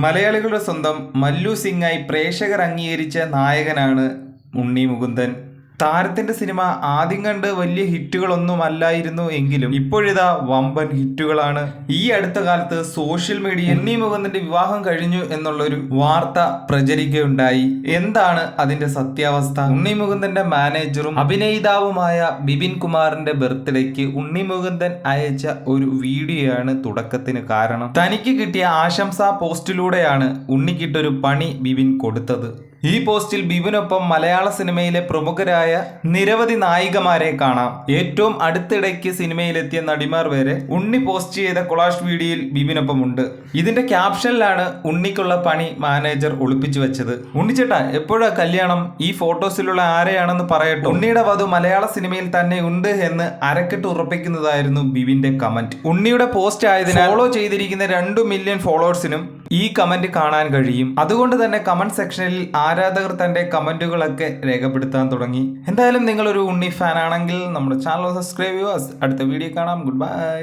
മലയാളികളുടെ സ്വന്തം മല്ലു സിംഗായി പ്രേക്ഷകർ അംഗീകരിച്ച നായകനാണ് ഉണ്ണി മുകുന്ദൻ. താരത്തിന്റെ സിനിമ ആദ്യം കണ്ട് വലിയ ഹിറ്റുകളൊന്നും അല്ലായിരുന്നു എങ്കിലും ഇപ്പോഴിതാ വമ്പൻ ഹിറ്റുകളാണ്. ഈ അടുത്ത കാലത്ത് സോഷ്യൽ മീഡിയ ഉണ്ണി മുകുന്ദന്റെ വിവാഹം കഴിഞ്ഞു എന്നുള്ളൊരു വാർത്ത പ്രചരിക്കുകയുണ്ടായി. എന്താണ് അതിന്റെ സത്യാവസ്ഥ? ഉണ്ണി മുകുന്ദന്റെ മാനേജറും അഭിനേതാവുമായ ബിപിൻ കുമാറിന്റെ ബർത്ത്ഡേക്ക് ഉണ്ണി മുകുന്ദൻ അയച്ച ഒരു വീഡിയോയാണ് തുടക്കത്തിന് കാരണം. തനിക്ക് കിട്ടിയ ആശംസാ പോസ്റ്റിലൂടെയാണ് ഉണ്ണിക്കിട്ടൊരു പണി ബിപിൻ കൊടുത്തത്. ഈ പോസ്റ്റിൽ ബിബിനൊപ്പം മലയാള സിനിമയിലെ പ്രമുഖരായ നിരവധി നായികമാരെ കാണാം. ഏറ്റവും അടുത്തിടയ്ക്ക് സിനിമയിലെത്തിയ നടിമാർ വരെ ഉണ്ണി പോസ്റ്റ് ചെയ്ത കൊളാഷ് വീഡിയോയിൽ ബിബിനൊപ്പം ഉണ്ട്. ഇതിന്റെ ക്യാപ്ഷനിലാണ് ഉണ്ണിക്കുള്ള പണി മാനേജർ ഒളിപ്പിച്ചു വെച്ചത്. ഉണ്ണിച്ചേട്ടാ, എപ്പോഴാ കല്യാണം? ഈ ഫോട്ടോസിലുള്ള ആരെയാണെന്ന് പറയട്ടെ. ഉണ്ണിയുടെ വധു മലയാള സിനിമയിൽ തന്നെ ഉണ്ട് എന്ന് അരക്കെട്ട് ഉറപ്പിക്കുന്നതായിരുന്നു ബിബിന്റെ കമന്റ്. ഉണ്ണിയുടെ പോസ്റ്റ് ആയതിനാൽ ഫോളോ ചെയ്തിരിക്കുന്ന 2 മില്യൺ ഫോളോവേഴ്സിനും ഈ കമന്റ് കാണാൻ കഴിയും. അതുകൊണ്ട് തന്നെ കമന്റ് സെക്ഷനിൽ ആരാധകർ തന്റെ കമന്റുകളൊക്കെ രേഖപ്പെടുത്താൻ തുടങ്ങി. എന്തായാലും നിങ്ങളൊരു ഉണ്ണി ഫാൻ ആണെങ്കിൽ നമ്മുടെ ചാനൽ സബ്സ്ക്രൈബ് ചെയ്യുക. അടുത്ത വീഡിയോ കാണാം. Good bye.